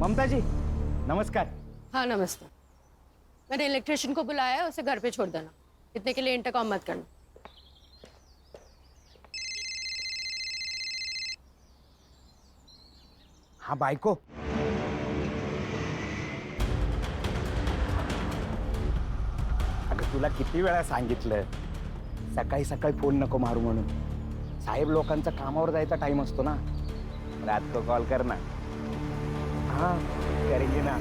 ममता जी नमस्कार। हाँ नमस्ते। मैंने इलेक्ट्रिशियन को बुलाया है, उसे घर पे छोड़ देना। इतने के लिए इंटरकॉम मत करना। हाँ बायको, अगं तुला किती वेळा सांगितलंय सकाळी सकाळी फोन नको मारू म्हणून। साहेब लोकांचा कामावर जायचा टाइम असतो ना। रात को कॉल करना। हाँ करेंगे ना।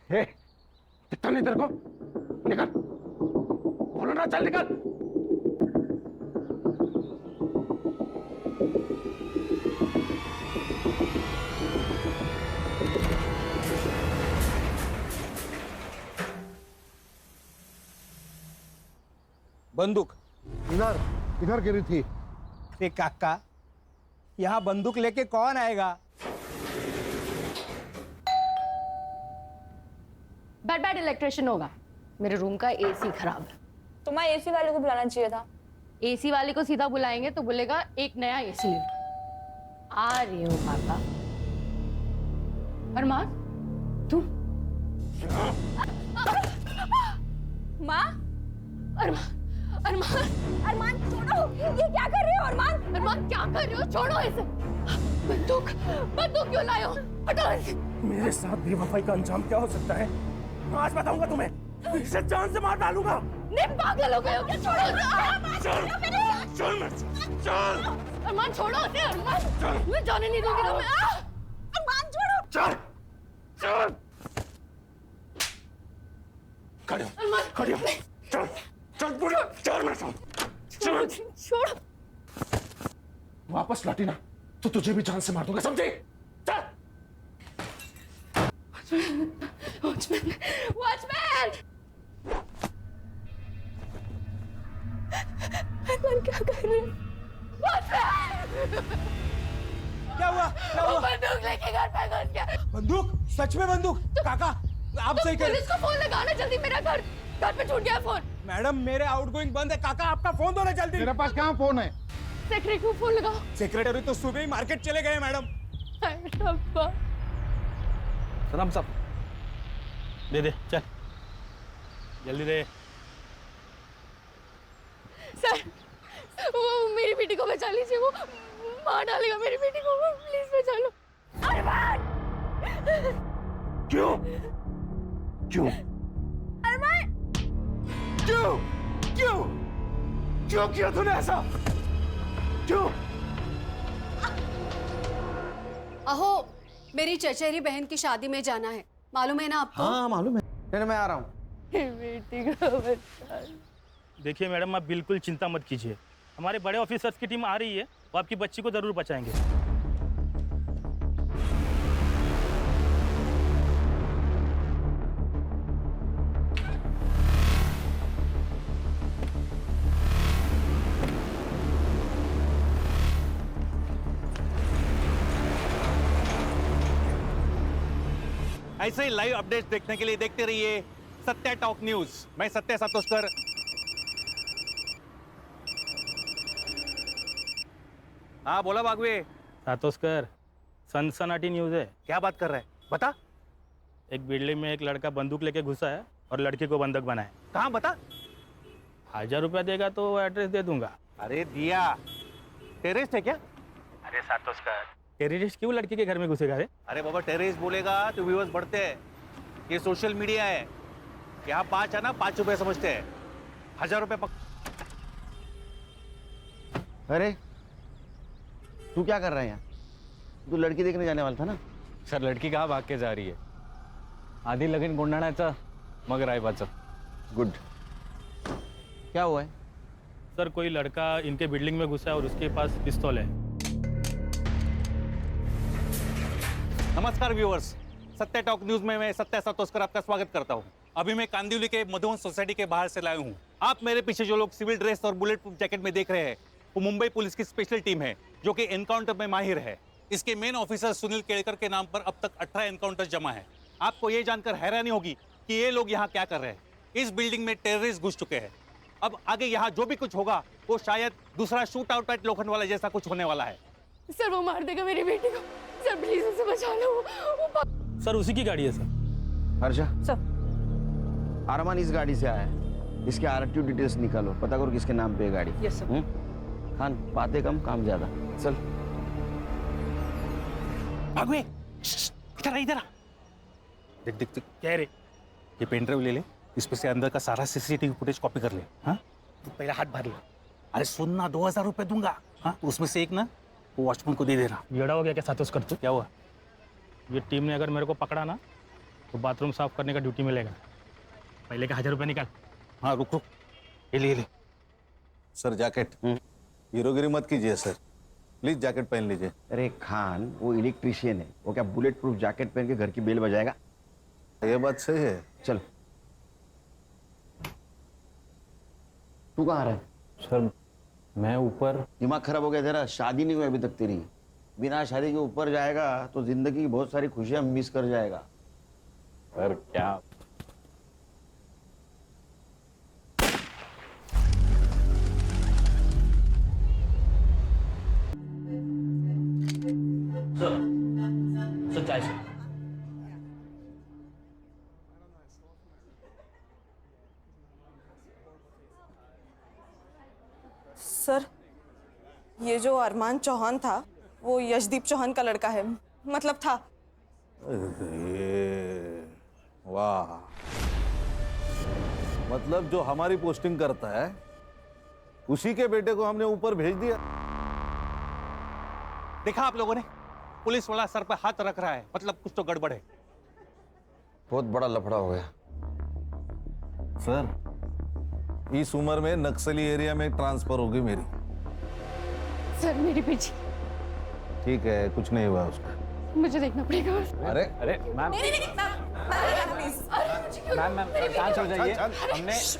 हे कितना नहीं तेरे को निकल बोलो ना चल निकल। बंदूक इधर इधर गिरी थी। ते काका, यहाँ बंदूक लेके कौन आएगा? बैड इलेक्ट्रिशियन होगा। मेरे रूम का एसी खराब है। तुम्हारे एसी वाले को बुलाना चाहिए था। एसी वाले को सीधा बुलाएंगे तो बोलेगा एक नया एसी ले लो। आ रही हूँ काका। अरमान तू माँ, अरमान अरमान अरमान छोड़ो, ये क्या कर रहे हो अरमान? अरमान क्या कर रहे हो? छोड़ो इसे। बंदूक बंदूक क्यों लाए हो? हटाओ इसे। मेरे साथ बेवफाई का अंजाम क्या हो सकता है आज बताऊंगा तुम्हें। इसे जान से मार डालूंगा। नहीं पागल हो गए हो क्या? छोड़ो इसे। चल चल मैं चल अरमान छोड़ो इसे। अरमान मैं जाने नहीं दूंगी तुम्हें। अरमान छोड़ो। चल चल खड़े हो अरमान खड़े हो चल चल पूरा चल मेरे साथ चल। छोड़ो। वापस लौटी ना तो तुझे भी जान से मार दूंगा समझे। चल वॉचमैन वॉचमैन अरमान क्या कर रहे हो? क्या हुआ? क्या हुआ? बंदूक लेके घर पे घुस गया। बंदूक? सच में बंदूक? काका आप सही कह रहे। पुलिस को फोन लगाना जल्दी। मेरा घर पे छूट गया फोन। मैडम मेरे आउटगोइंग बंद है। काका आपका फोन दो ना जल्दी। तेरे पास कहाँ फोन है? सेक्रेटरी को फोन लगाओ। सेक्रेटरी तो सुबह ही मार्केट चले गए मैडम। सलाम साहब दे दे चल जल्दी दे। सर वो मेरी बेटी को बचा लीजिए। वो मार डालेगा मेरी बेटी को। प्लीज बचा लो। अरमान क्यों क्यों अरमान क्यों क्यों क्यों किया तूने ऐसा क्यों? अहो मेरी चचेरी बहन की शादी में जाना है, मालूम है ना आपको? हाँ मालूम है मैं आ रहा हूँ। बेटी को बचा लो। देखिए मैडम आप बिल्कुल चिंता मत कीजिए, हमारे बड़े ऑफिसर्स की टीम आ रही है, वो आपकी बच्ची को जरूर बचाएंगे। ऐसे ही लाइव अपडेट्स देखने के लिए देखते रहिए सत्या टॉक न्यूज। मैं सत्या सातोस्कर। हाँ बोला बागवे। सातोस्कर सनसनाटी न्यूज़ है। क्या बात कर रहा है बता। एक बिल्डिंग में एक लड़का बंदूक लेके घुसा है और लड़की को बंधक बनाए। कहाँ बता। 1000 रुपया देगा तो एड्रेस दे दूंगा। अरे दिया टेररिस्ट है क्या? अरे सातोस्कर टेररिस्ट क्यों लड़की के घर में घुसेगा? अरे बाबा टेररिस्ट बोलेगा तो व्यूअर्स बढ़ते हैं। ये सोशल मीडिया है, यहाँ 5 है ना 5 रुपए समझते हैं। 1000 रुपए अरे तू क्या कर रहा है यहाँ? तू लड़की देखने जाने वाला था ना? सर लड़की कहाँ भाग के जा रही है? आधी लगीन गुंडाळाचं मग रायबाचं। गुड। क्या हुआ है? सर कोई लड़का इनके बिल्डिंग में घुसा है और उसके पास पिस्तौल है। नमस्कार व्यूअर्स, सत्य टॉक न्यूज में मैं सत्य सातोस्कर आपका स्वागत करता हूं। अभी मैं कांदिवली के मधुवन सोसाइटी के बाहर से लाया हूं। आप मेरे पीछे जो लोग सिविल ड्रेस और बुलेट प्रूफ जैकेट में देख रहे हैं वो मुंबई पुलिस की स्पेशल टीम है जो कि एनकाउंटर में माहिर है। इसके मेन ऑफिसर सुनील केड़कर के नाम पर अब तक 18 एनकाउंटर जमा है। आपको ये जानकर हैरानी होगी कि ये लोग यहाँ क्या कर रहे हैं। इस बिल्डिंग में टेररिस्ट घुस चुके हैं। अब आगे यहाँ जो भी कुछ होगा वो शायद दूसरा शूट आउट एट लोखंडवाला जैसा कुछ होने वाला है। सर वो मार देगा मेरी बेटी को। सर प्लीज उसे बचा लो। वो सर उसी की गाड़ी है सर। हर्षा, सर। अरमान इस गाड़ी से आया है। इसके आरटीओ डिटेल्स निकालो, पता करो किसके नाम पे है गाड़ी। Yes sir. खान, बातें कम काम ज्यादा। चल। भागवे, इधर आ, इधर आ। देख देख देख, क्या है रे? ये पेन ड्राइव ले ले, इसमें से अंदर का सारा सीसीटीवी फुटेज कॉपी कर ले। हाँ, तू पहले हाथ भर ले। अरे सुन ना, 2000 रुपए दूंगा। हाँ, तो उसमें से एक ना वो वॉचमैन को दे देना। येड़ा हो गया क्या सातोस्कर तू? क्या हुआ? ये टीम ने अगर मेरे को पकड़ा ना तो बाथरूम साफ करने का ड्यूटी मिलेगा। पहले का 1000 रुपये निकाल। हाँ रुक रुक, ये ले ले। सर जैकेट, हीरोगिरी मत कीजिए सर, प्लीज जैकेट पहन लीजिए। अरे खान, वो इलेक्ट्रिशियन है, वो क्या बुलेट प्रूफ जैकेट पहन के घर की बेल बजाएगा? ये बात सही है। चल। तू कहाँ रहा है? सर मैं ऊपर। दिमाग खराब हो गया तेरा? शादी नहीं हुई अभी तक तेरी। बिना शादी के ऊपर जाएगा तो जिंदगी की बहुत सारी खुशियां मिस कर जाएगा। सर क्या? सर चाय सर। सर, ये जो अरमान चौहान था वो यशदीप चौहान का लड़का है, मतलब था। ये वाह, मतलब जो हमारी पोस्टिंग करता है उसी के बेटे को हमने ऊपर भेज दिया। देखा आप लोगों ने, पुलिस वाला सर पे हाथ रख रहा है, मतलब कुछ तो गड़बड़ है। बहुत बड़ा लफड़ा हो गया। सर इस उम्र में नक्सली एरिया में ट्रांसफर होगी मेरी। सर मेरी बेटी, ठीक है, कुछ नहीं हुआ उसका। मुझे देखना पड़ेगा। अरे अरे मैम, मैम मैम शांत हो जाइए।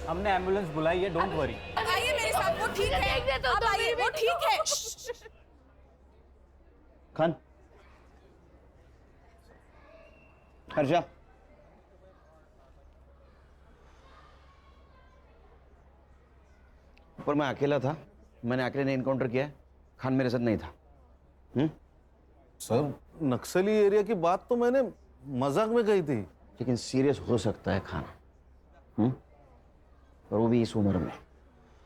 हमने एम्बुलेंस बुलाई है, डोंट वरी। आइए मेरे साथ, वो ठीक है। आप आइए, वो ठीक है। खान, हर्षा, ऊपर मैं अकेला था, मैंने अकेले ने एनकाउंटर किया है। खान मेरे साथ नहीं था। सर नक्सली एरिया की बात तो मैंने मजाक में कही थी। लेकिन सीरियस हो सकता है खान, और वो भी इस उम्र में।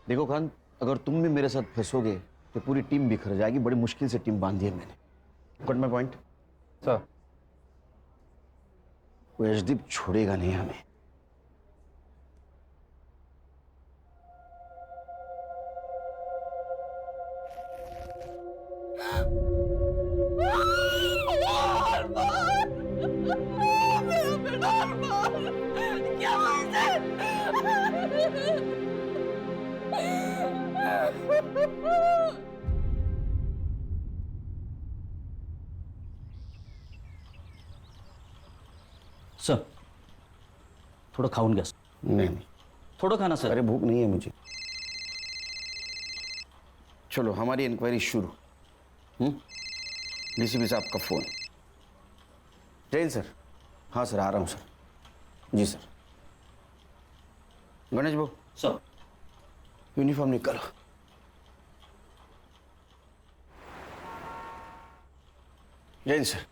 देखो खान, अगर तुम भी मेरे साथ फंसोगे तो पूरी टीम बिखर जाएगी। बड़ी मुश्किल से टीम बांधी है मैंने। Got my point? सर वो यशदीप छोड़ेगा नहीं हमें। सर थोड़ा खाऊन घ्या सर. नहीं, थोड़ा खाना सर. अरे भूख नहीं है मुझे. चलो हमारी इंक्वायरी शुरू. डीसीपी साहब का फोन. जैन सर. हाँ सर, आ रहा हूँ सर. जी सर. गणेश भाऊ. सर. यूनिफॉर्म निकालो. जैन सर.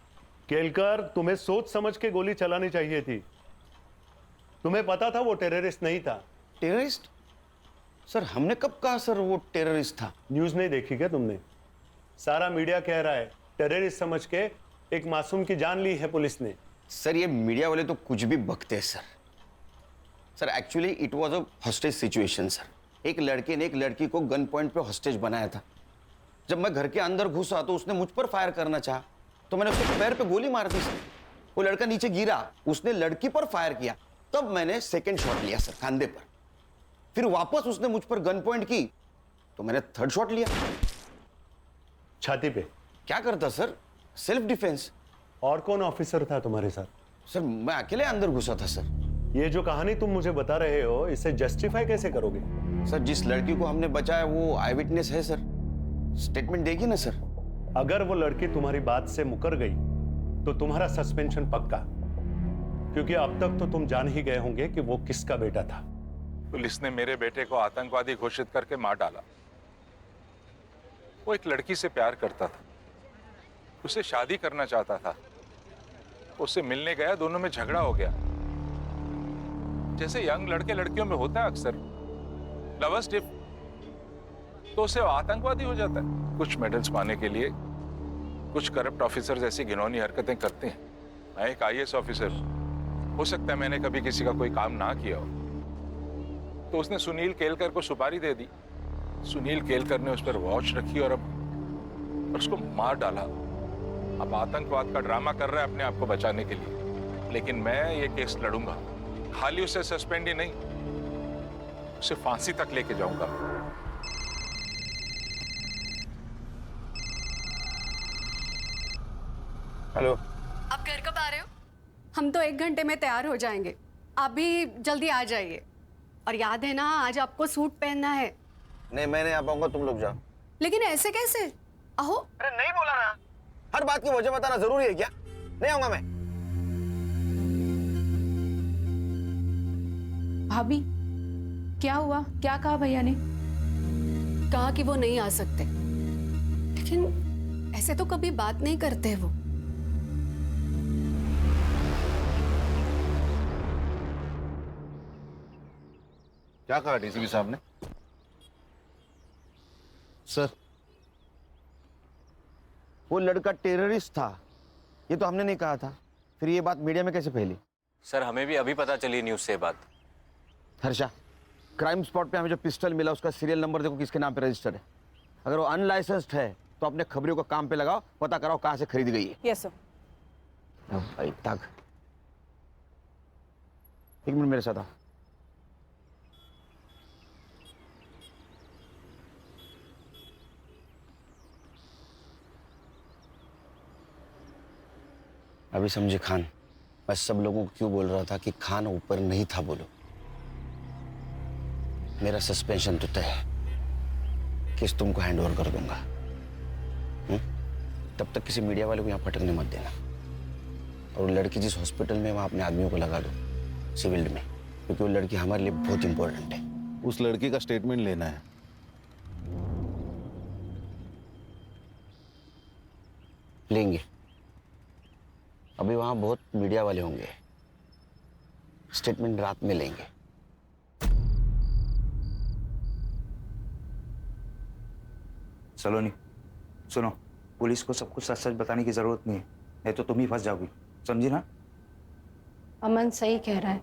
केलकर, तुम्हें सोच समझ के गोली चलानी चाहिए थी. तुम्हें पता था वो टेररिस्ट नहीं था. टेररिस्ट? सर हमने कब कहा सर वो टेररिस्ट था? न्यूज नहीं देखी क्या तुमने? सारा मीडिया कह रहा है टेररिस्ट समझ के एक मासूम की जान ली है पुलिस ने. सर ये मीडिया वाले तो कुछ भी बकते हैं sir. Sir actually it was a hostage situation sir. एक लड़के ने एक लड़की को गन पॉइंट पे हॉस्टेज बनाया था. जब मैं घर के अंदर घुसा तो उसने मुझ पर फायर करना चाहा, तो मैंने उसके पैर पे गोली मार दी सर. वो लड़का नीचे गिरा, उसने लड़की पर फायर किया, तब मैंने सेकंड शॉट लिया सर कंधे पर. फिर वापस उसने मुझ पर गन पॉइंट की तो मैंने थर्ड शॉट लिया छाती पे. क्या करता सर? Self defence. और कौन ऑफिसर था तुम्हारे साथ? सर मैं अकेले अंदर घुसा था सर। ये जो कहानी तुम मुझे बता रहे हो, इसे जस्टिफाई कैसे करोगे? सर जिस लड़की को हमने बचाया वो आई विटनेस है सर, स्टेटमेंट देगी ना सर। अगर वो लड़की तुम्हारी बात से मुकर गई तो तुम्हारा सस्पेंशन पक्का, क्योंकि अब तक तो तुम जान ही गए होंगे कि वो किसका बेटा था। पुलिस ने मेरे बेटे को आतंकवादी घोषित करके मार डाला। वो एक लड़की से प्यार करता था, उसे शादी करना चाहता था। उससे मिलने गया, दोनों में झगड़ा हो गया। जैसे यंग लड़के लड़कियों में होता है अक्सर, लवर्स डिप, तो उसे आतंकवादी हो जाता है। कुछ मेडल्स पाने के लिए कुछ करप्ट ऑफिसर ऐसी घिनौनी हरकतें करते हैं। मैं एक आईएएस ऑफिसर, हो सकता है मैंने कभी किसी का कोई काम ना किया हो, तो उसने सुनील केलकर को सुपारी दे दी। सुनील केलकर ने उस पर वॉच रखी और अब उसको मार डाला। अब आतंकवाद का ड्रामा कर रहा है अपने आप को बचाने के लिए। लेकिन मैं ये केस लड़ूंगा, खाली उसे सस्पेंड ही नहीं, उसे फांसी तक लेके जाऊंगा। हेलो, आप घर कब आ रहे हो? हम तो 1 घंटे में तैयार हो जाएंगे, आप भी जल्दी आ जाइए। और याद है ना, आज आपको सूट पहनना है। नहीं मैं नहीं आ पाऊंगा, तुम लोग जाओ। लेकिन ऐसे कैसे? अहो, अरे नहीं बोला ना, हर बात की वजह बताना जरूरी है क्या? नहीं आऊंगा मैं। भाभी क्या हुआ? क्या कहा भैया ने? कहा कि वो नहीं आ सकते, लेकिन ऐसे तो कभी बात नहीं करते वो। क्या कहा डीसीपी साहब ने? सर वो लड़का टेररिस्ट था, ये तो हमने नहीं कहा था। फिर ये बात मीडिया में कैसे फैली? सर हमें भी अभी पता चली न्यूज़ से बात। हर्षा, क्राइम स्पॉट पे हमें जो पिस्टल मिला उसका सीरियल नंबर देखो किसके नाम पे रजिस्टर्ड है। अगर वो अनलाइसेंस्ड है तो अपने खबरियों को काम पे लगाओ, पता कराओ कहाँ से खरीद गई है। Yes sir. भाई तक 1 मिनट मेरे साथ आओ। अभी समझे खान, मैं सब लोगों को क्यों बोल रहा था कि खान ऊपर नहीं था। बोलो, मेरा सस्पेंशन तो तय है, केस तुमको हैंड ओवर कर दूंगा। तब तक किसी मीडिया वाले को यहाँ फटकने मत देना। और वो लड़की जिस हॉस्पिटल में, वहाँ अपने आदमियों को लगा दो सिविल में, क्योंकि वो लड़की हमारे लिए बहुत इंपॉर्टेंट है। उस लड़की का स्टेटमेंट लेना है। लेंगे, अभी वहां बहुत मीडिया वाले होंगे, स्टेटमेंट रात में लेंगे। सलोनी सुनो, पुलिस को सब कुछ सच सच बताने की जरूरत नहीं है, नहीं तो तुम ही फंस जाओगी, समझी ना? अमन सही कह रहा है,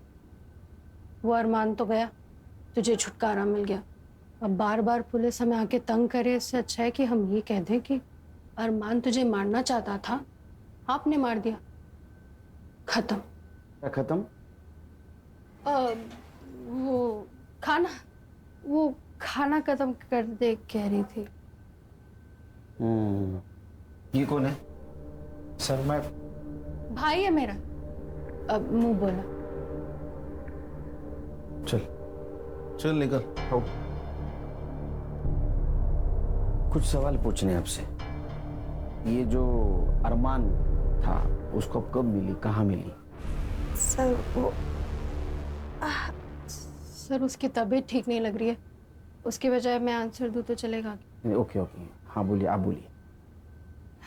वो अरमान तो गया, तुझे छुटकारा मिल गया। अब बार बार पुलिस हमें आके तंग करे, इससे अच्छा है कि हम ये कह दें कि अरमान तुझे मारना चाहता था, आपने मार दिया, खत्म। क्या खत्म? वो खाना खत्म कर दे कह रही थी। ये कौन है? सर मैं भाई है मेरा। अब मुंह बोला। चल चल निकल। आओ, कुछ सवाल पूछने आपसे। ये जो अरमान था, उसको कब मिली, कहाँ मिली? सर वो सर उसकी तबीयत ठीक नहीं लग रही है, उसकी बजाय मैं आंसर दूँ तो चलेगा? ओके ओके, हाँ बोलिए, आप बोलिए।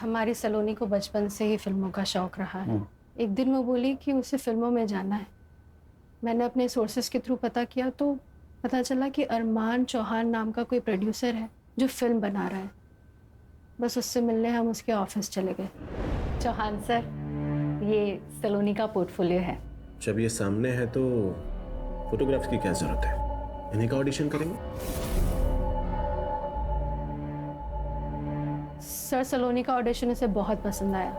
हमारी सलोनी को बचपन से ही फिल्मों का शौक रहा है। एक दिन वो बोली कि उसे फिल्मों में जाना है। मैंने अपने सोर्सेज के थ्रू पता किया तो पता चला कि अरमान चौहान नाम का कोई प्रोड्यूसर है जो फिल्म बना रहा है। बस उससे मिलने हम उसके ऑफिस चले गए। चौहान सर, ये सलोनी का पोर्टफोलियो है। जब ये सामने है तो फोटोग्राफ्स की क्या जरूरत है, इन्हीं का ऑडिशन करेंगे। सर सलोनी का ऑडिशन उसे बहुत पसंद आया।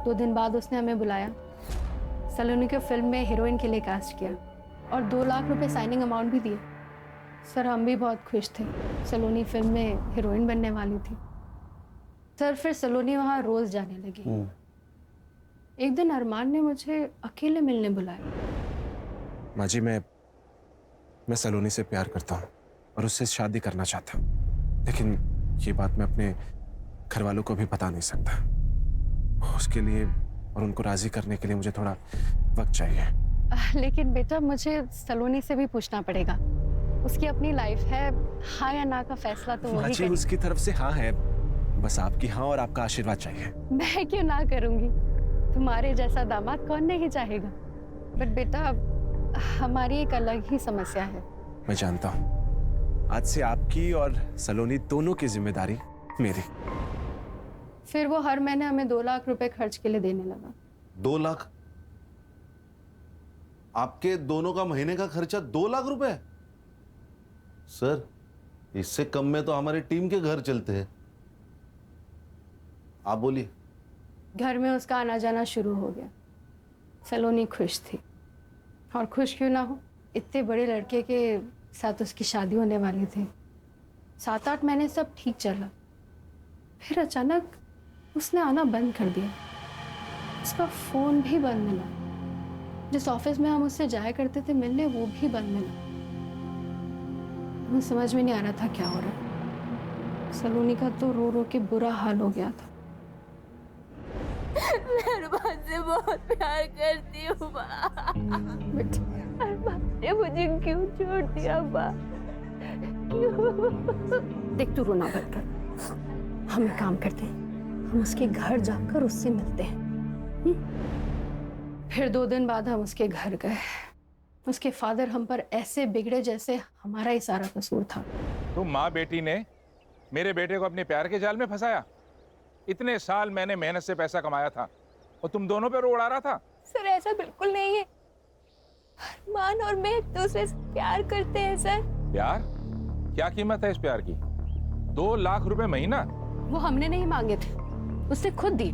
2 दिन बाद उसने हमें बुलाया, सलोनी को फिल्म में हीरोइन के लिए कास्ट किया और 2 लाख रुपए साइनिंग अमाउंट भी दिए। सर हम भी बहुत खुश थे, सलोनी फिल्म में हीरोइन बनने वाली थी। सर फिर सलोनी वहाँ रोज जाने लगी। एक दिन अरमान ने मुझे अकेले मिलने बुलाया। माँ जी, मैं सलोनी से प्यार करता हूँ और उससे शादी करना चाहता हूँ, लेकिन ये बात मैं अपने घर वालों को भी बता नहीं सकता। उसके लिए और उनको राजी करने के लिए मुझे थोड़ा वक्त चाहिए। लेकिन बेटा, मुझे सलोनी से भी पूछना पड़ेगा। उसकी अपनी लाइफ है, हाँ या ना का फैसला तो वही माँ उसकी तरफ से हाँ है, बस आपकी हाँ और आपका आशीर्वाद चाहिए। मैं क्यों ना करूंगी? तुम्हारे जैसा दामाद कौन नहीं चाहेगा। बट बेटा, हमारी एक अलग ही समस्या है। मैं जानता हूँ, आज से आपकी और सलोनी दोनों की जिम्मेदारी मेरी। फिर वो हर महीने हमें 2 लाख रुपए खर्च के लिए देने लगा। 2 लाख? आपके दोनों का महीने का खर्चा 2 लाख रुपए? सर, इससे कम में तो हमारी टीम के घर चलते हैं। आप बोलिए। घर में उसका आना जाना शुरू हो गया। सलोनी खुश थी, और खुश क्यों ना हो, इतने बड़े लड़के के साथ उसकी शादी होने वाली थी। 7-8 महीने सब ठीक चला, फिर अचानक उसने आना बंद कर दिया। उसका फोन भी बंद मिला, जिस ऑफिस में हम उससे जाया करते थे मिलने, वो भी बंद मिला। हमें समझ में नहीं आ रहा था क्या हो रहा। सलोनी का तो रो रो के बुरा हाल हो गया था। मैं अरमान से बहुत प्यार करती हूँ माँ। अरमान ने मुझे क्यों छोड़ दिया माँ? क्यों? देख, तू रोना बंद कर। हम एक काम करते हैं, हम उसके घर जाकर उससे मिलते हैं। फिर 2 दिन बाद हम उसके घर गए। उसके फादर हम पर ऐसे बिगड़े जैसे हमारा ही सारा कसूर था। तो माँ बेटी ने मेरे बेटे को अपने प्यार के जाल में फंसाया। इतने साल मैंने मेहनत से पैसा कमाया था और तुम दोनों पे रो उड़ा रहा था। सर, ऐसा बिल्कुल नहीं है। अरमान और मैं एक दूसरे से प्यार करते हैं सर। प्यार? क्या कीमत है इस प्यार की? 2 लाख रुपए महीना? वो हमने नहीं मांगे थे, उसने खुद दी।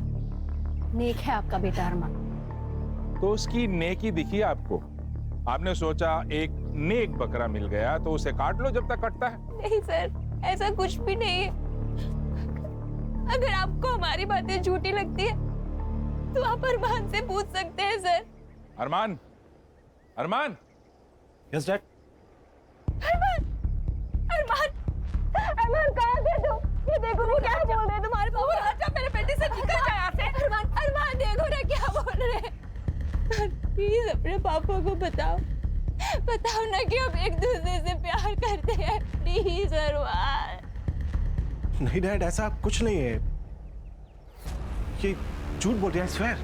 नेक है आपका बेटा अरमान। तो उसकी नेकी दिखी आपको? आपने सोचा एक नेक बकरा मिल गया तो उसे काट लो जब तक कटता है। नहीं सर, ऐसा कुछ भी नहीं है। अगर आपको हमारी बातें झूठी लगती है तो आप अरमान से पूछ सकते हैं sir. Armaan, Armaan. Yes dad. Armaan, Armaan, Armaan कहाँ थे तुम? ये देखो वो क्या बोल रहे हैं तुम्हारे पापा। अच्छा, मेरे बेटे से निकल जाए यहाँ से। अरमान, अरमान देखो ना क्या बोल रहे हैं। प्लीज अपने पापा को बताओ, बताओ ना कि हम एक दूसरे से प्यार करते हैं। प्लीज अरमान। नहीं डैड, ऐसा कुछ नहीं है, ये झूठ बोल रहे हैं। स्वेयर।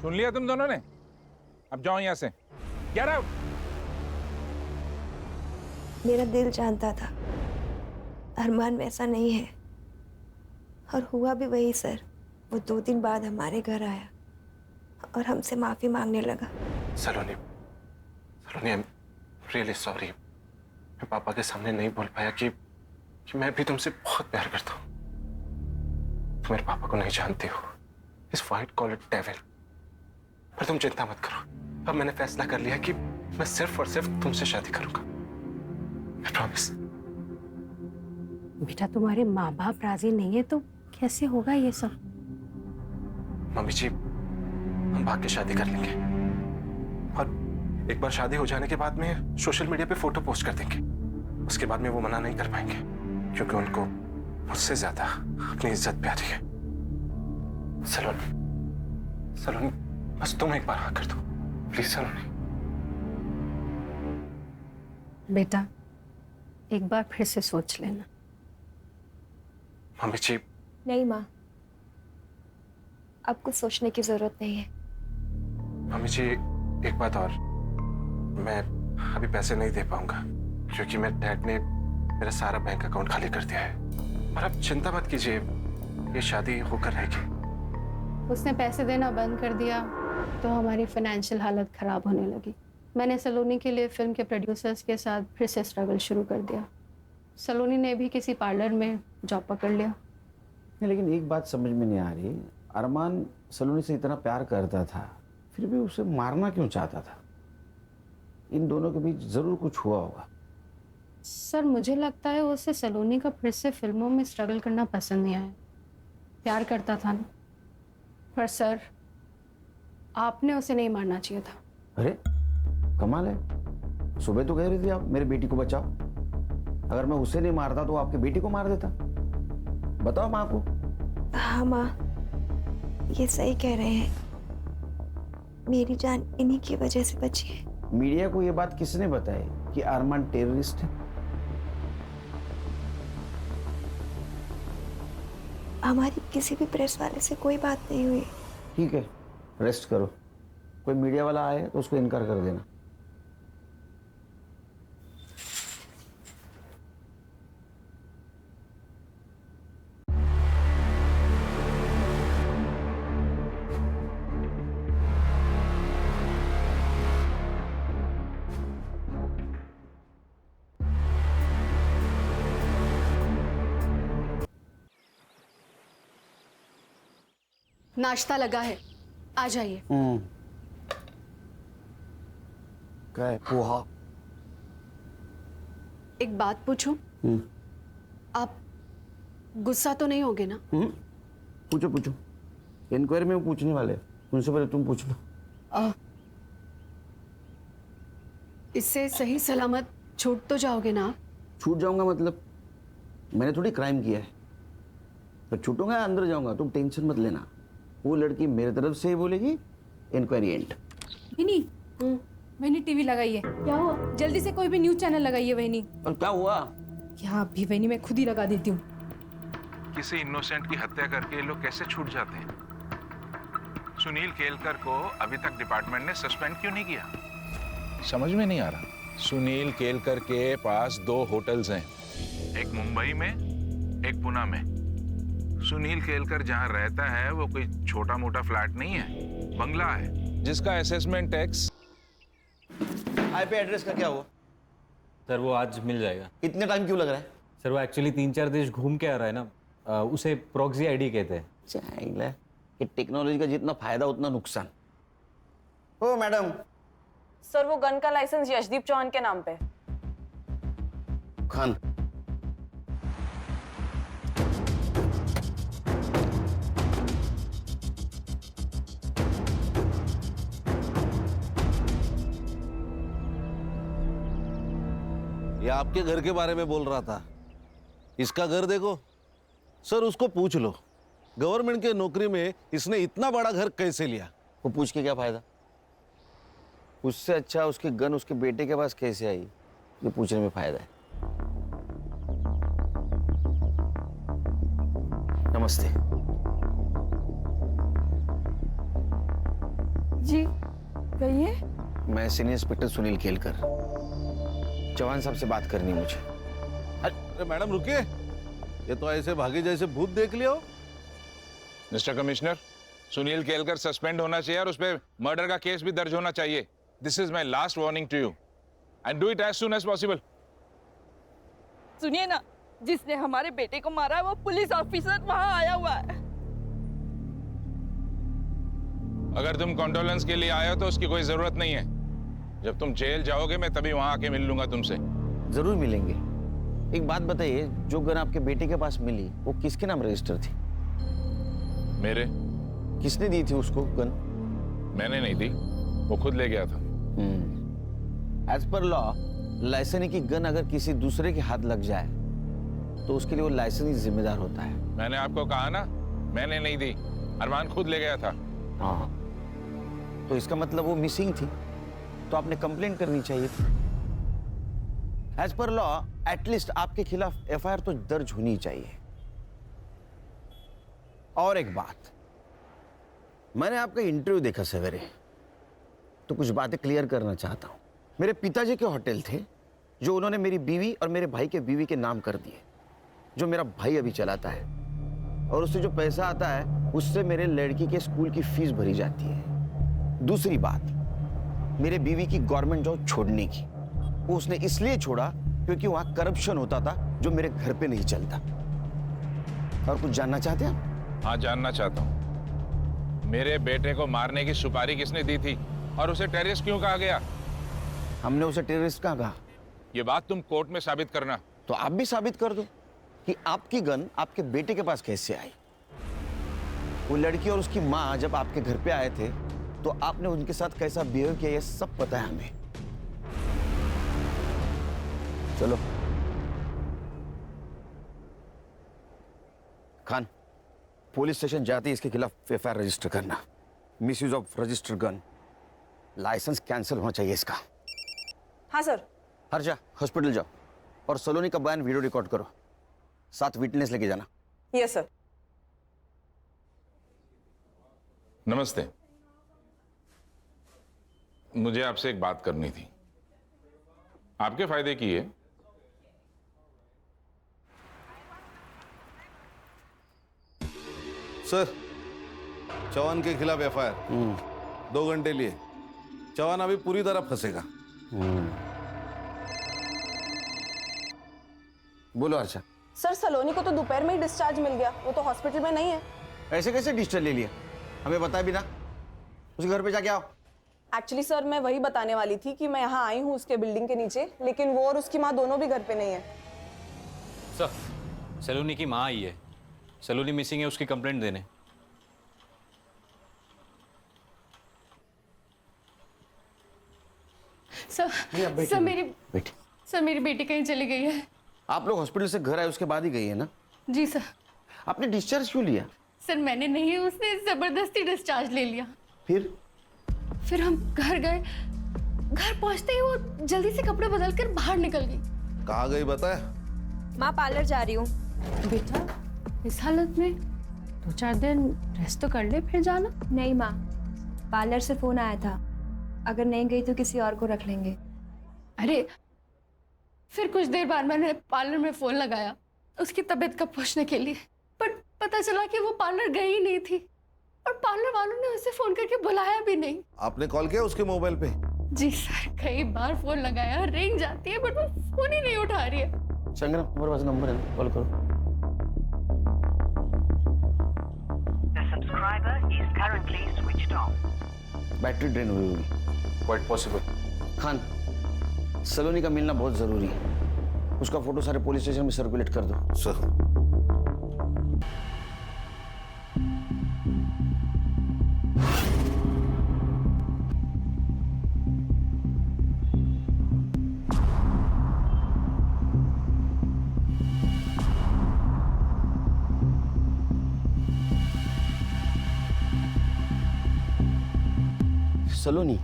सुन लिया तुम दोनों ने? अब जाओ यहाँ से। Get out. मेरा दिल जानता था अरमान वैसा नहीं है, और हुआ भी वही सर। वो 2 दिन बाद हमारे घर आया और हमसे माफी मांगने लगा। सलोनी, सलोनी, आई एम रियली सॉरी। मैं पापा के सामने नहीं बोल पाया कि मैं भी तुमसे बहुत प्यार करता हूँ। तुम मेरे पापा को नहीं जानती हो, इस वाइट कॉलर डेविल। पर तुम चिंता मत करो, अब मैंने फैसला कर लिया कि मैं सिर्फ और सिर्फ तुमसे शादी करूंगा। I promise। बेटा, तुम्हारे माँ बाप राजी नहीं है तो कैसे होगा ये सब? मम्मी जी, हम भाग के शादी कर लेंगे, और एक बार शादी हो जाने के बाद में सोशल मीडिया पे फोटो पोस्ट कर देंगे। उसके बाद में वो मना नहीं कर पाएंगे, क्योंकि उनको मुझसे ज्यादा अपनी इज्जत प्यारी है। सलोनी, सलोनी, बस तुम एक बार हाँ कर दो प्लीज। सलोनी। बेटा, एक बार फिर से सोच लेना। मम्मी जी। नहीं माँ, आपको सोचने की जरूरत नहीं है। मम्मी जी, एक बात और, मैं अभी पैसे नहीं दे पाऊंगा क्योंकि मेरे डैड ने मेरा सारा बैंक अकाउंट खाली कर दिया है। और आप चिंता मत कीजिए, ये शादी होकर रहेगी। उसने पैसे देना बंद कर दिया तो हमारी फाइनेंशियल हालत खराब होने लगी। मैंने सलोनी के लिए फिल्म के प्रोड्यूसर्स के साथ फिर से स्ट्रगल शुरू कर दिया। सलोनी ने भी किसी पार्लर में जॉब पकड़ लिया। नहीं, लेकिन एक बात समझ में नहीं आ रही, अरमान सलोनी से इतना प्यार करता था, फिर भी उसे मारना क्यों चाहता था? इन दोनों के बीच जरूर कुछ हुआ होगा। सर, मुझे लगता है उसे सलोनी का फिर से फिल्मों में स्ट्रगल करना पसंद नहीं आया। प्यार करता था ना, पर सर, आपने उसे नहीं मारना चाहिए था। अरे कमाल है, सुबह तो कह रही थी आप मेरी बेटी को बचाओ। अगर मैं उसे नहीं मारता तो आपकी बेटी को मार देता। बताओ माँ को। हाँ माँ, ये सही कह रहे हैं, मेरी जान इन्हीं की वजह से बची है। मीडिया को ये बात किसने बताई कि अरमान टेररिस्ट है? हमारी किसी भी प्रेस वाले से कोई बात नहीं हुई। ठीक है, रेस्ट करो। कोई मीडिया वाला आए तो उसको इनकार कर देना। नाश्ता लगा है, आ जाइए। क्या है? पोहा। एक बात पूछूं? आप गुस्सा तो नहीं होगे ना? पूछो पूछो, इंक्वायरी में वो पूछने वाले, उनसे पहले तुम पूछ लो। इससे सही सलामत छूट तो जाओगे ना आप? छूट जाऊंगा मतलब? मैंने थोड़ी क्राइम किया है, तो छूटूंगा या अंदर जाऊंगा तुम टेंशन मत लेना। वो लड़की मेरे तरफ से ही बोलेगी, इंक्वायरी एंड। वहीनी, वहीनी टीवी लगाइए। क्या हुआ? जल्दी से कोई भी न्यूज चैनल लगाइए वहीनी। और क्या हुआ? क्या अभी वहीनी मैं खुद ही लगा देती हूँ। किसी इनोसेंट की हत्या करके ये लोग कैसे छूट जाते हैं? सुनील केलकर को अभी तक डिपार्टमेंट ने सस्पेंड क्यों नहीं किया? समझ में नहीं आ रहा। सुनील केलकर के पास 2 होटल्स हैं, एक मुंबई में, एक पुणे में। सुनील केलकर जहां रहता है वो कोई छोटा मोटा फ्लैट नहीं है, बंगला है जिसका असेसमेंट टैक्स। आईपी एड्रेस का क्या हुआ? सर वो आज मिल जाएगा। इतने टाइम क्यों लग रहा है? सर वो एक्चुअली 3-4 देश घूम के आ रहा है ना, उसे प्रॉक्सी आईडी कहते हैं। चाहिए कि टेक्नोलॉजी का जितना फायदा उतना नुकसान। ओ मैडम। सर वो गन का लाइसेंस यशदीप चौहान के नाम पे। खान। ये आपके घर के बारे में बोल रहा था। इसका घर देखो सर, उसको पूछ लो गवर्नमेंट के नौकरी में इसने इतना बड़ा घर कैसे लिया। वो पूछ के क्या फायदा? उससे अच्छा उसकी गन उसके बेटे के पास कैसे आई, ये पूछने में फायदा है। नमस्ते जी कहिए। मैं सीनियर इंस्पेक्टर सुनील केलकर, चौहान साहब से बात करनी मुझे। अरे मैडम रुकिए, ये तो ऐसे भागे जैसे भूत देख लिया हो। Mister commissioner, Sunil Kelkar suspend होना चाहिए और उस पर मर्डर का केस भी दर्ज होना चाहिए। This is my last warning to you and do it as soon as possible. सुनिए ना, जिसने हमारे बेटे को मारा है वो पुलिस ऑफिसर वहां आया हुआ है। अगर तुम कॉन्डोलेंस के लिए आए हो तो उसकी कोई जरूरत नहीं है। जब तुम जेल जाओगे मैं तभी वहां आके मिल लूंगा तुमसे। जरूर मिलेंगे। एक बात बताइए, जो गन आपके बेटे के पास मिली वो किसके नाम रजिस्टर थी? मेरे। किसने दी थी उसको गन? मैंने नहीं दी, वो खुद ले गया था। एज पर लॉ, लाइसेंस की गन अगर किसी दूसरे के हाथ लग जाए तो उसके लिए वो लाइसेंस ही जिम्मेदार होता है। मैंने आपको कहा ना, मैंने नहीं दी, अरमान खुद ले गया था। हाँ, तो इसका मतलब वो मिसिंग थी, तो आपने कंप्लेंट करनी चाहिए थी। एज पर लॉ एटलीस्ट आपके खिलाफ एफआईआर तो दर्ज होनी चाहिए। और एक बात, मैंने आपका इंटरव्यू देखा सवेरे, तो कुछ बातें क्लियर करना चाहता हूं। मेरे पिताजी के होटल थे जो उन्होंने मेरी बीवी और मेरे भाई के बीवी के नाम कर दिए, जो मेरा भाई अभी चलाता है, और उससे जो पैसा आता है उससे मेरे लड़की के स्कूल की फीस भरी जाती है। दूसरी बात, मेरे बीवी की गवर्नमेंट जॉब छोड़ने की, वो उसने इसलिए छोड़ा क्योंकि वहां करप्शन होता था जो मेरे घर पे नहीं चलता। और कुछ जानना चाहते हैं? हाँ, जानना चाहता हूँ। मेरे बेटे को मारने की सुपारी किसने दी थी और उसे टेररिस्ट क्यों कहा गया? हमने उसे टेररिस्ट कहाँ कहा? ये बात तुम कोर्ट में साबित करना। तो आप भी साबित कर दो कि आपकी गन आपके बेटे के पास कैसे आई। वो लड़की और उसकी माँ जब आपके घर पे आए थे तो आपने उनके साथ कैसा बिहेव किया, ये सब पता है हमें। चलो खान, पुलिस स्टेशन जाते ही इसके खिलाफ एफआईआर रजिस्टर करना। Misuse of registered gun, licence cancel होना चाहिए इसका। हाँ सर। हर्षा हॉस्पिटल जाओ और सलोनी का बयान वीडियो रिकॉर्ड करो, साथ विटनेस लेके जाना। Yes sir. नमस्ते, मुझे आपसे एक बात करनी थी, आपके फायदे की है। सर, चौहान के खिलाफ एफआईआर 2 घंटे लिए। चौहान अभी पूरी तरह फंसेगा। बोलो हर्षा। सर सलोनी को तो दोपहर में ही डिस्चार्ज मिल गया, वो तो हॉस्पिटल में नहीं है। ऐसे कैसे डिस्चार्ज ले लिया, हमें बताया भी ना। उसके घर पे जाके आओ। एक्चुअली सर मैं वही बताने वाली थी कि मैं यहाँ आई हूँ उसके बिल्डिंग के नीचे, लेकिन वो और उसकी माँ दोनों भी घर पे नहीं है। सर, सलोनी की माँ आई है, सलोनी मिसिंग है, उसकी कंप्लेंट देने। सर मेरी बेटी कहीं चली गई है। आप लोग हॉस्पिटल से घर आए उसके बाद ही गई है ना? जी सर। आपने डिस्चार्ज क्यों लिया? सर मैंने नहीं, उसने जबरदस्ती डिस्चार्ज ले लिया। फिर हम घर गए, घर पहुंचते ही वो जल्दी से कपड़े बदलकर बाहर निकल गई। कहाँ गई बताए? माँ पार्लर जा रही हूँ। बेटा इस हालत में 2-4 दिन रेस्ट तो कर ले फिर जाना। नहीं माँ, पार्लर से फोन आया था, अगर नहीं गई तो किसी और को रख लेंगे। अरे फिर कुछ देर बाद मैंने पार्लर में फोन लगाया उसकी तबीयत का पूछने के लिए, पर पता चला कि वो पार्लर गई ही नहीं थी और पार्लर वालों ने उसे फोन करके बुलाया भी नहीं। आपने कॉल किया उसके मोबाइल पे? जी सर, कई बार फोन लगाया, रिंग जाती है बट वो फोन ही नहीं उठा रही है। संग्राम, हमारे पास नंबर है, कॉल करो। बैटरी ड्रेन हुई होगी। Quite possible. खान, सलोनी का मिलना बहुत जरूरी है, उसका फोटो सारे पुलिस स्टेशन में सर्कुलेट कर दो। सर। सलोनी,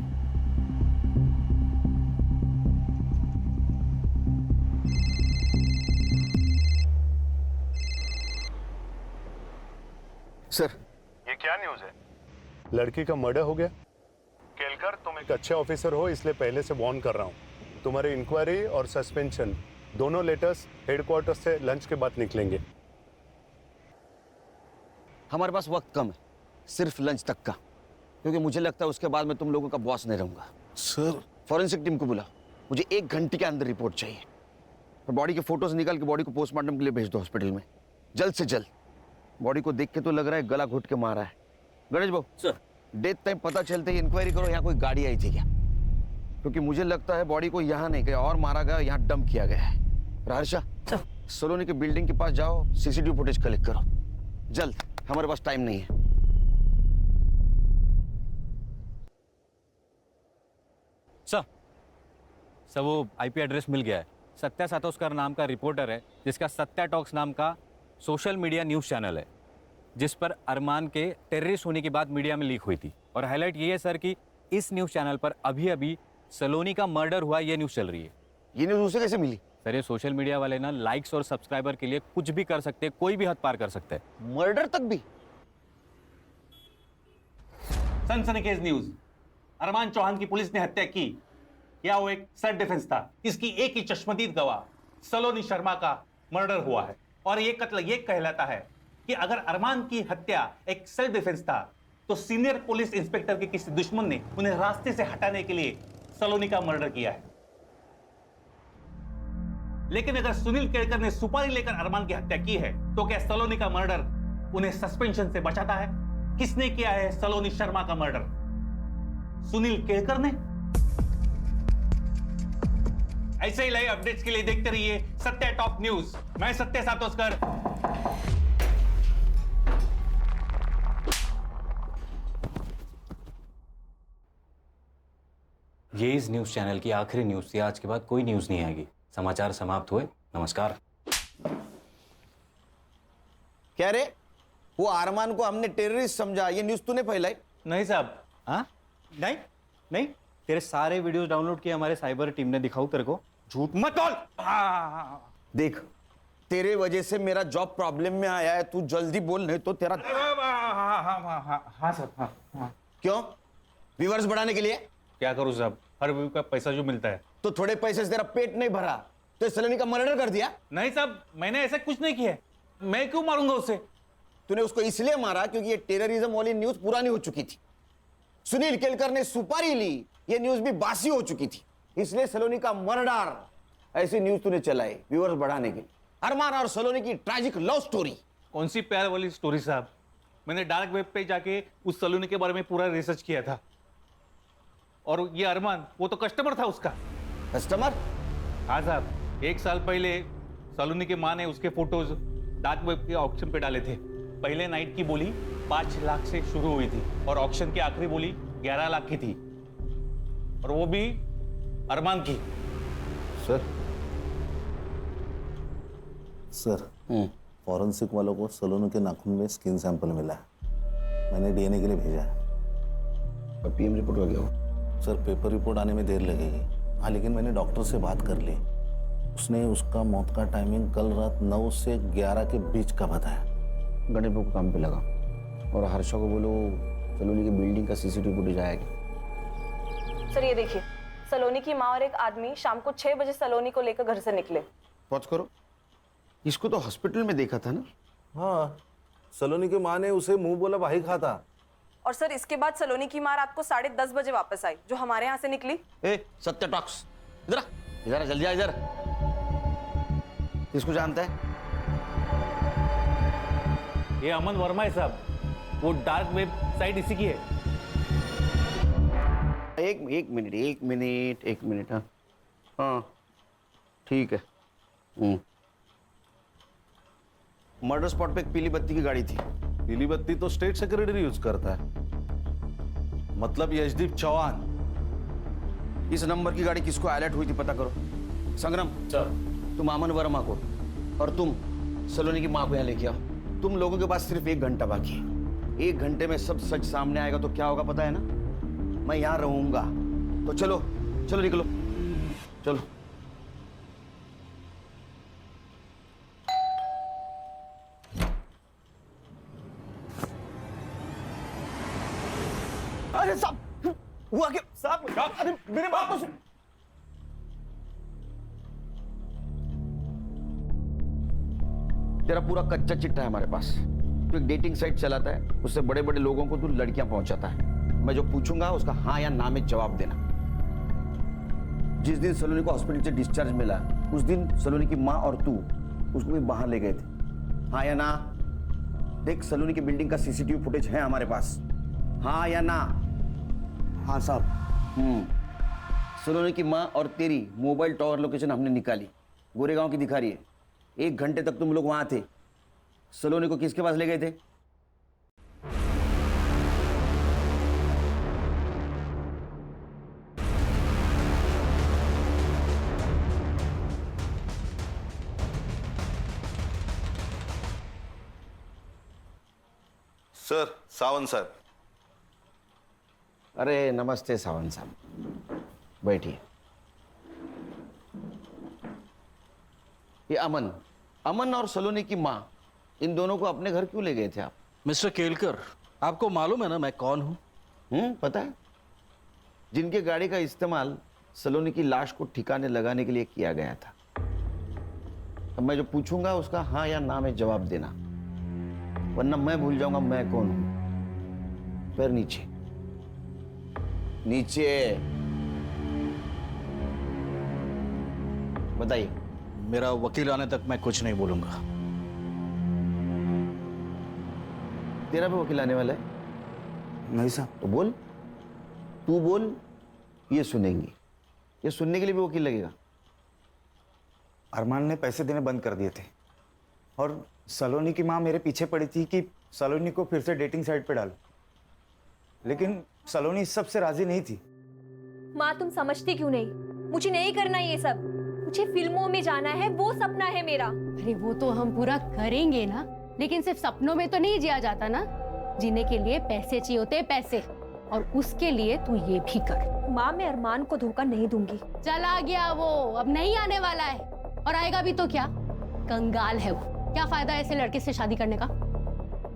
सर ये क्या न्यूज़ है? लड़की का मर्डर हो गया। केलकर, तुम एक अच्छे ऑफिसर हो इसलिए पहले से वार्न कर रहा हूँ। तुम्हारी इंक्वायरी और सस्पेंशन दोनों लेटर्स हेडक्वार्टर से लंच के बाद निकलेंगे। हमारे पास वक्त कम है, सिर्फ लंच तक का, क्योंकि मुझे लगता है उसके बाद मैं तुम लोगों का बॉस नहीं रहूंगा। सर, फॉरेंसिक टीम को बुला, मुझे 1 घंटे के अंदर रिपोर्ट चाहिए और बॉडी के फोटोज निकाल के बॉडी को पोस्टमार्टम के लिए भेज दो हॉस्पिटल में, जल्द से जल्द। बॉडी को देख के तो लग रहा है गला घुट के मारा है। गणेश बाबू सर, डेथ टाइम पता चलते ही इंक्वायरी करो यहाँ कोई गाड़ी आई थी क्या, क्योंकि मुझे लगता है बॉडी को यहाँ नहीं गया और मारा गया, यहाँ डंप किया गया है। हर्षा, सलोनी के बिल्डिंग के पास जाओ, सीसीटीवी फुटेज कलेक्ट करो जल्द, हमारे पास टाइम नहीं है। सर वो आईपी एड्रेस मिल गया है। सत्या सातोस्कर नाम का रिपोर्टर है जिसका सत्या टॉक्स नाम का सोशल मीडिया न्यूज़ चैनल है, जिस पर अरमान के टेररिस्ट होने की बात मीडिया में लीक हुई थी। और हाईलाइट ये है सर कि इस न्यूज़ चैनल पर अभी अभी सलोनी का मर्डर हुआ, ये न्यूज़ चल रही है। ये न्यूज़ उसे कैसे मिली? सर ये सोशल मीडिया वाले ना लाइक्स और सब्सक्राइबर के लिए कुछ भी कर सकते हैं, कोई भी हद पार कर सकते हैं। मर्डर तक भी? सनसनीखेज न्यूज। अरमान चौहान की पुलिस ने हत्या की या वो एक सेल्फ डिफेंस था, इसकी एक ही चश्मदीद गवाह सलोनी शर्मा का मर्डर हुआ है। और ये कत्ल ये कहलाता है कि अगर अरमान की हत्या एक सेल्फ डिफेंस था तो सीनियर पुलिस इंस्पेक्टर के किसी दुश्मन ने उन्हें रास्ते से हटाने के लिए सलोनी का मर्डर किया है। लेकिन अगर सुनील केड़कर ने सुपारी लेकर अरमान की हत्या की है तो क्या सलोनी का मर्डर उन्हें सस्पेंशन से बचाता है? किसने किया है सलोनी शर्मा का मर्डर? सुनील केड़कर ने? ऐसे ही लाइव अपडेट्स के लिए देखते रहिए सत्या टॉप न्यूज। मैं सत्या सातोस्कर। ये इस न्यूज़ चैनल की आखिरी न्यूज़ थी। आज के बाद कोई न्यूज़ नहीं आएगी। समाचार समाप्त हुए। नमस्कार। क्या रे, वो अरमान को हमने टेररिस्ट समझा, ये न्यूज़ तूने फैलाई? नहीं साहब। हाँ नहीं नहीं, तेरे सारे वीडियोस डाउनलोड किए हमारे साइबर टीम ने। दिखाऊं तेरे को? झूठ मत बोल। देख, तेरे वजह से मेरा जॉब प्रॉब्लम में आया है, तू जल्दी बोल नहीं तो तेरा। हाँ सर, हाँ। क्यों? व्यूअर्स बढ़ाने के लिए? क्या करूँ साहब, हर व्यू का पैसा जो मिलता है। तो थोड़े पैसे से तेरा पेट नहीं भरा तो सलोनी का मर्डर कर दिया? नहीं साहब, मैंने ऐसा कुछ नहीं किया। मैं क्यों मारूंगा उसे? तूने उसको इसलिए मारा क्योंकि ये टेररिज्म वाली न्यूज पुरानी हो चुकी थी। सुनील केलकर ने सुपारी ली, ये न्यूज भी बासी हो चुकी थी, इसलिए सलोनी का मर्डर ऐसी न्यूज तूने चलाई व्यूअर्स बढ़ाने के लिए। अरमान और सलोनी की ट्रैजिक लव स्टोरी। कौन सी प्यार वाली स्टोरी साहब? मैंने डार्क वेब पे जाके उस सलोनी के बारे में पूरा रिसर्च किया था। और ये अरमान, वो तो कस्टमर था उसका। कस्टमर? हाँ साहब, 1 साल पहले सलोनी के माँ ने उसके फोटोज डार्क वेब के ऑक्शन पे डाले थे। पहले नाइट की बोली 5 लाख से शुरू हुई थी और ऑक्शन की आखिरी बोली 11 लाख की थी, और वो भी अरमान की। सर फॉरेंसिक वालों को सलोनी के नाखून में स्किन सैंपल मिला है। मैंने डीएनए के लिए भेजा है। पीएम रिपोर्ट हो गया? सर पेपर रिपोर्ट आने में देर लगेगी। हाँ, लेकिन मैंने डॉक्टर से बात कर ली। उसने उसका मौत का टाइमिंग कल रात 9 से 11 के बीच का बताया। गणेश को काम पे लगा और हर्षा को बोलो सलोनी की बिल्डिंग का सीसीटीवी फुटेज आएगा। सर ये देखिए, सलोनी की माँ और एक आदमी शाम को 6 बजे सलोनी को लेकर घर से निकले। पॉज करो, इसको तो हॉस्पिटल में देखा था ना? हाँ, सलोनी की माँ ने उसे मुंह बोला भाई खाता। और सर इसके बाद सलोनी की माँ रात को 10:30 बजे वापस आई, जो हमारे यहाँ से निकली। सत्य टॉक्स, इधर इधर जल्दी आ इधर। किसको जानता है? ये अमन वर्मा है साहब, वो डार्क वेब साइट इसी की है। एक मिनट। हाँ ठीक है। मर्डर स्पॉट पे एक पीली बत्ती की गाड़ी थी। पीली बत्ती तो स्टेट सेक्रेटरी यूज करता है, मतलब यशदीप चौहान। इस नंबर की गाड़ी किसको अलर्ट हुई थी पता करो। संग्राम तुम अमन वर्मा को और तुम सलोनी की माँ को यहाँ लेके आओ। तुम लोगों के पास सिर्फ 1 घंटा बाकी है। 1 घंटे में सब सच सामने आएगा तो क्या होगा पता है ना? मैं यहाँ रहूंगा। तो चलो चलो निकलो, चलो। अरे साहब, हुआ क्या साहब? अरे मेरे बात तो सुन। तेरा पूरा कच्चा चिट्ठा है हमारे पास। तू एक डेटिंग साइट चलाता है, उससे बड़े बड़े लोगों को तू लड़कियां पहुंचाता है। मैं जो पूछूंगा उसका हाँ या ना में जवाब देना। जिस दिन सलोनी को हॉस्पिटल से डिस्चार्ज मिला, उस दिन सलोनी की माँ और तू उसको भी बाहर ले गए थे, हाँ या ना? देख, सलोनी की बिल्डिंग का सीसीटीवी फुटेज है हमारे पास, हाँ या ना? हाँ साहब। सलोनी की माँ और तेरी मोबाइल टावर लोकेशन हमने निकाली, गोरेगांव की दिखा रही है। 1 घंटे तक तुम लोग वहां थे। सलोनी को किसके पास ले गए थे? Sir, Sawant sir. अरे नमस्ते सावंत साहब, बैठिए। ये अमन और सलोनी की माँ, इन दोनों को अपने घर क्यों ले गए थे आप? मिस्टर केलकर, आपको मालूम है ना मैं कौन हूं? पता है। जिनके गाड़ी का इस्तेमाल सलोनी की लाश को ठिकाने लगाने के लिए किया गया था। अब मैं जो पूछूंगा उसका हाँ या ना में जवाब देना, वरना मैं भूल जाऊंगा मैं कौन हूं। पैर नीचे, नीचे। बताइए। मेरा वकील आने तक मैं कुछ नहीं बोलूंगा। तेरा भी वकील आने वाला है? नहीं साहब। तो बोल, तू बोल, ये सुनेंगे। ये सुनने के लिए भी वकील लगेगा? अरमान ने पैसे देने बंद कर दिए थे और सलोनी की माँ मेरे पीछे पड़ी थी कि सलोनी को फिर से डेटिंग साइट पे डालो, लेकिन सलोनी इस सब से राजी नहीं थी। माँ तुम समझती क्यों नहीं? मुझे नहीं करना ये सब। मुझे फिल्मों में जाना है, वो सपना है मेरा। अरे वो तो हम पूरा करेंगे ना, लेकिन सिर्फ सपनों में तो नहीं जिया जाता ना। जीने के लिए पैसे चाहिए होते हैं, पैसे। और उसके लिए तू ये भी कर। माँ मैं अरमान को धोखा नहीं दूंगी। चला गया वो, अब नहीं आने वाला है। और आएगा भी तो क्या, कंगाल है वो। क्या फायदा ऐसे लड़के से शादी करने का।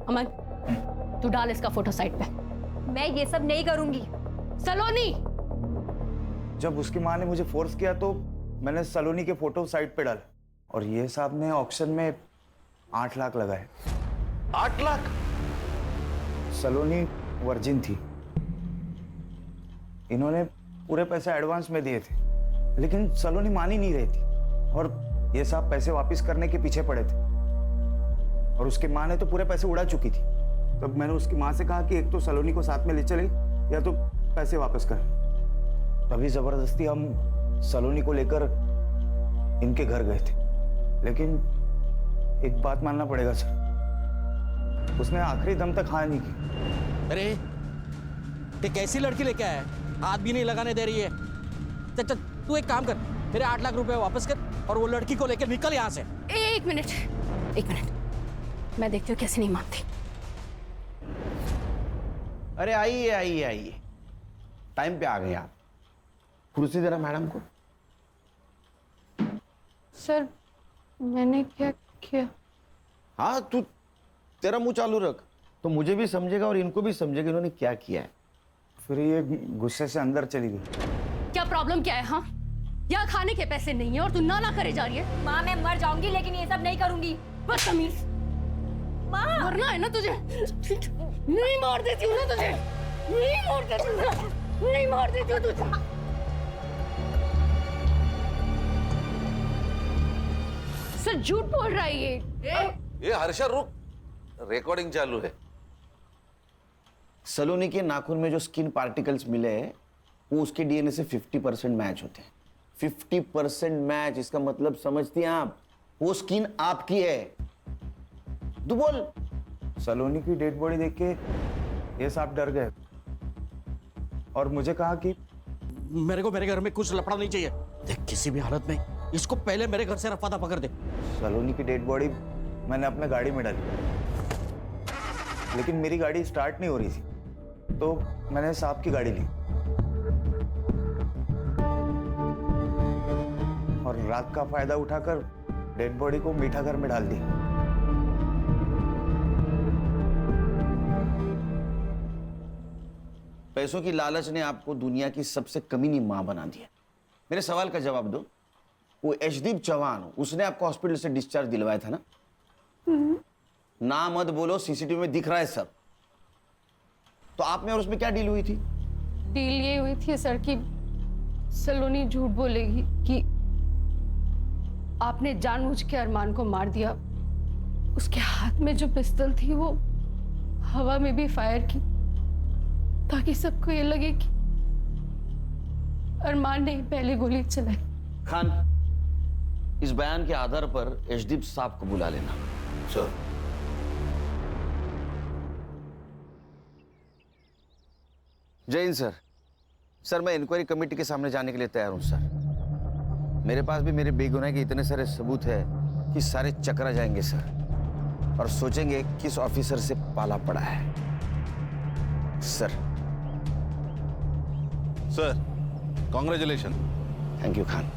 अमन तू डाल इसका फोटो साइट पे। मैं ये सब नहीं करूंगी। सलोनी, जब उसकी माँ ने मुझे फोर्स किया तो मैंने सलोनी के फोटो साइट पे डाले, और ये साहब ने ऑक्शन में 8 लाख लगाए। 8 लाख? सलोनी वर्जिन थी, इन्होंने पूरे पैसे एडवांस में दिए थे, लेकिन सलोनी मान ही नहीं रही थी, और ये साहब पैसे वापस करने के पीछे पड़े थे, और उसकी माँ ने तो पूरे पैसे उड़ा चुकी थी। तब मैंने उसकी माँ से कहा कि एक तो सलोनी को साथ में ले चले या तो पैसे वापस कर। तभी जबरदस्ती हम सलोनी को लेकर इनके घर गए थे, लेकिन एक बात मानना पड़ेगा सर, उसने आखिरी दम तक हाँ नहीं की। अरे ये कैसी लड़की लेके आया है, हाथ भी नहीं लगाने दे रही है। चल तू एक काम कर, मेरे 8 लाख रुपए वापस कर और वो लड़की को लेकर निकल यहाँ से। एक मिनट, मैं देखती हूँ कैसे नहीं मानती। अरे आइए आइए आइए, टाइम पे आ गए आप। कुर्सी देना मैडम को। सर मैंने क्या किया? हाँ तू, तेरा मुंह चालू रख तो मुझे भी समझेगा और इनको भी समझेगा इन्होंने क्या किया है। फिर ये गुस्से से अंदर चली गई। क्या प्रॉब्लम क्या है? हाँ, यहाँ खाने के पैसे नहीं है और तू ना करे जा रही है। माँ मैं मर जाऊंगी लेकिन ये सब नहीं करूंगी। बदतमीज। माँ मरना है ना तुझे? नहीं मार देती हूँ ना तुझे, नहीं मार देती हूँ ना, नहीं मार देती हूँ तुझे। सर झूठ बोल रहा है ये हर्षा रुक, रिकॉर्डिंग चालू है। सलोनी के नाखून में जो स्किन पार्टिकल्स मिले हैं वो उसके डीएनए से 50% मैच होते हैं। 50% मैच, इसका मतलब समझती हैं आप, वो स्किन आपकी है। तू बोल। सलोनी की डेड बॉडी देख के ये साहब डर गए और मुझे कहा कि मेरे को मेरे घर में कुछ लफड़ा नहीं चाहिए। देख किसी भी हालत में इसको पहले मेरे घर से रफा दफा कर दे। सलोनी की डेड बॉडी मैंने अपने गाड़ी में डाली, लेकिन मेरी गाड़ी स्टार्ट नहीं हो रही थी, तो मैंने साहब की गाड़ी ली और रात का फायदा उठाकर डेड बॉडी को मीठा घर में डाल दिया। पैसों की लालच ने आपको दुनिया की सबसे कमीनी मां बना दिया। मेरे सवाल का जवाब दो, वो यशदीप चौहान, उसने आपको हॉस्पिटल से डिस्चार्ज दिलवाया था ना? ना मत बोलो, सीसीटीवी में दिख रहा है सब। तो आप में और उसमें क्या डील हुई थी? डील ये हुई थी सर कि सलोनी झूठ बोलेगी कि आपने जानबूझ के अरमान को मार दिया। उसके हाथ में जो पिस्तौल थी वो हवा में भी फायर की, ताकि सबको ये लगे कि अरमान ने पहले गोली चलाई। खान, इस बयान के आधार पर यशदीप साहब को बुला लेना। सर। जय हिंद सर। सर मैं इंक्वायरी कमेटी के सामने जाने के लिए तैयार हूं सर। मेरे पास भी मेरे बेगुनाही के इतने सारे सबूत है कि सारे चकरा जाएंगे सर, और सोचेंगे किस ऑफिसर से पाला पड़ा है। Sir. Sir congratulation. Thank you Khan.